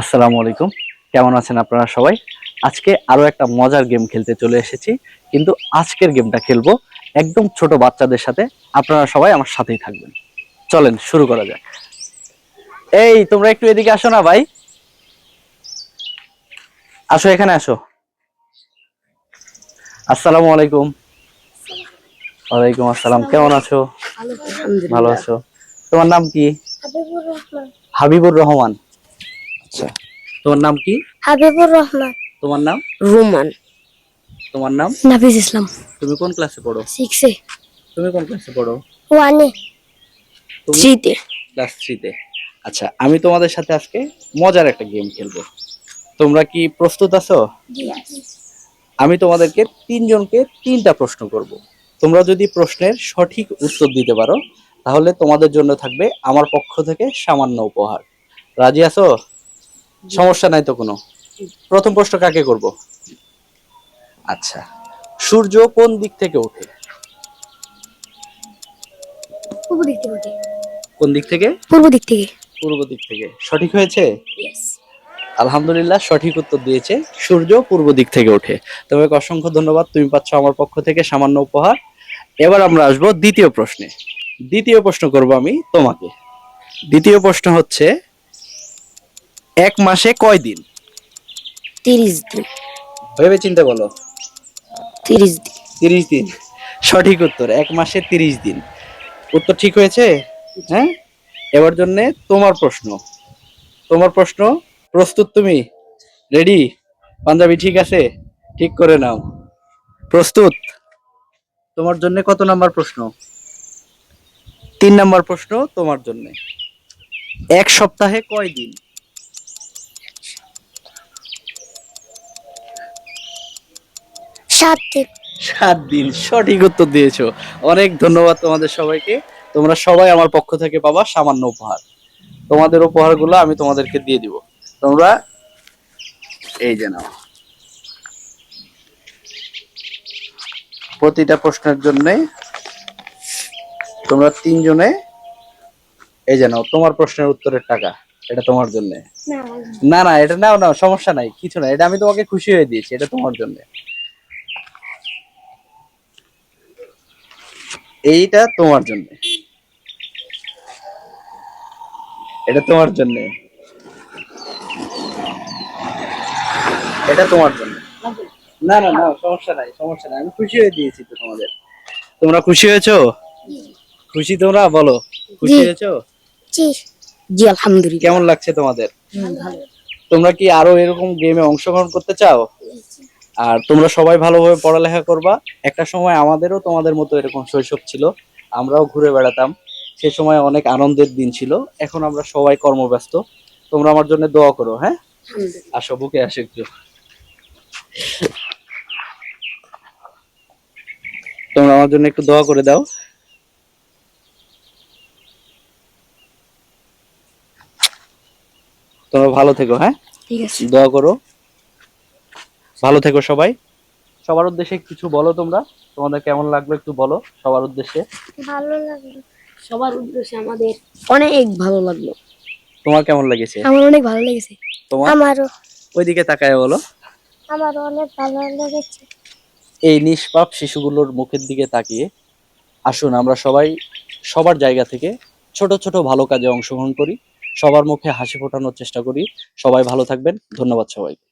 আসসালামু আলাইকুম। কেমন আছেন আপনারা সবাই? আজকে আরো একটা মজার গেম খেলতে চলে এসেছি, কিন্তু আজকের গেমটা খেলবো একদম ছোট বাচ্চাদের সাথে। আপনারা সবাই আমার সাথেই থাকবেন। চলেন শুরু করা যাক। এই তোমরা একটু এদিকে আসো না ভাই, আসো এখানে আসো। আসসালামু আলাইকুম। ওয়ালাইকুম আসসালাম, কেমন আছো? ভালো আছো? তোমার নাম কি? হাবিবুর রহমান। হাবিবুর রহমান। আচ্ছা, তোমার নাম কি? হাবিবুর রহমান। তোমার নাম? রোমান। তোমার নাম? নাফিস ইসলাম। তুমি কোন ক্লাসে পড়ো? 6 এ। তুমি কোন ক্লাসে পড়ো? 1 এ। তুমি 3 তে। ক্লাস 3-তে। আচ্ছা, আমি তোমাদের সাথে আজকে মজার একটা গেম খেলবো। তোমরা কি প্রস্তুত আছো? আমি তোমাদেরকে তিনজনকে তিনটা প্রশ্ন করব। তোমরা যদি প্রশ্নের সঠিক উত্তর দিতে পারো, তাহলে তোমাদের জন্য থাকবে আমার পক্ষ থেকে সামান্য উপহার। রাজি আছো? সমস্যা নাই তো কোনো? প্রথম প্রশ্ন কাকে করব? আচ্ছা, সূর্য কোন দিক থেকে ওঠে? পূর্ব দিক থেকে ওঠে। কোন দিক থেকে? পূর্ব দিক থেকে। পূর্ব দিক থেকে। সঠিক হয়েছে? ইয়েস। আলহামদুলিল্লাহ, সঠিক উত্তর দিয়েছে। সূর্য পূর্ব দিক থেকে ওঠে। তোমাকে অসংখ্য ধন্যবাদ, তুমি পাচ্ছ আমার পক্ষ থেকে সামান্য উপহার। এবার আমরা আসবো দ্বিতীয় প্রশ্নে। দ্বিতীয় প্রশ্ন করব আমি তোমাকে। দ্বিতীয় প্রশ্ন হচ্ছে, এক মাসে কয় দিন? 30 দিন। ভেবে চিন্তে বলো। 30 দিন। 30 দিন। সঠিক উত্তর, এক মাসে 30 দিন। উত্তর ঠিক হয়েছে। হ্যাঁ, এবার জন্য তোমার প্রশ্ন। তোমার প্রশ্ন, প্রস্তুত তুমি? রেডি? পাঞ্জাবি ঠিক আছে? ঠিক করে নাও। প্রস্তুত? তোমার জন্য কত নাম্বার প্রশ্ন? 3 নাম্বার প্রশ্ন তোমার জন্য। এক সপ্তাহে কয় দিন? 7 দিন। 7 দিন। সঠিক উত্তর দিয়েছো। অনেক ধন্যবাদ তোমাদের সবাইকে। তোমরা সবাই আমার পক্ষ থেকে পাবা সামান্য উপহার। তোমাদের উপহারগুলো আমি তোমাদেরকে দিয়ে দিব। তোমরা এই যে নাও। প্রতিটা প্রশ্নের জন্য তোমরা তিনজনে এই যে নাও তোমার প্রশ্নের উত্তরের টাকা। এটা তোমার জন্য। না না, এটা নাও নাও, সমস্যা নাই, কিছু না। এটা আমি তোমাকে খুশি হয়ে দিয়েছি, এটা তোমার জন্য। এইটা তোমার জন্য। এটা তোমার জন্য। এটা তোমার জন্য। না না না, সমস্যা নাই, সমস্যা নাই, আমি খুশি হয়ে দিয়েছি তো তোমাদের। তোমরা খুশি হয়েছো? খুশি তোমরা? বলো, খুশি হয়েছো? জি। জি আলহামদুলিল্লাহ। কেমন লাগছে তোমাদের? তোমরা কি আরো এরকম গেমে অংশগ্রহণ করতে চাও? আর তোমরা সবাই ভালোভাবে পড়ালেখা করবা। একটা সময় আমাদেরও তোমাদের মতো এরকম শৈশব ছিল, আমরাও ঘুরে বেড়াতাম। সে সময় অনেক আনন্দের দিন ছিল। এখন আমরা সবাই কর্মব্যস্ত। তোমরা আমার জন্য দোয়া করো, হ্যাঁ? আসো, বুকে আসো একটু। তোমরা আমার জন্য একটু দোয়া করে দাও। তোমরা ভালো থেকো, হ্যাঁ? ঠিক আছে। দোয়া করো। ভালো থেকো সবাই। সবার উদ্দেশ্যে কিছু বলো তোমরা। তোমাদের কেমন লাগলো একটু বলো সবার উদ্দেশ্যে। ভালো লাগলো। সবার উদ্দেশ্যে আমাদের অনেক ভালো লাগলো। তোমার কেমন লেগেছে? আমার অনেক ভালো লেগেছে। তোমার? আমারও। ওইদিকে তাকায় বলো। আমারও অনেক ভালো লেগেছে। এই নিষ্পাপ শিশুগুলোর মুখের দিকে তাকিয়ে আসুন আমরা সবাই সবার জায়গা থেকে ছোট ছোট ভালো কাজে অংশগ্রহণ করি, সবার মুখে হাসি ফোটানোর চেষ্টা করি। সবাই ভালো থাকবেন। ধন্যবাদ সবাইকে।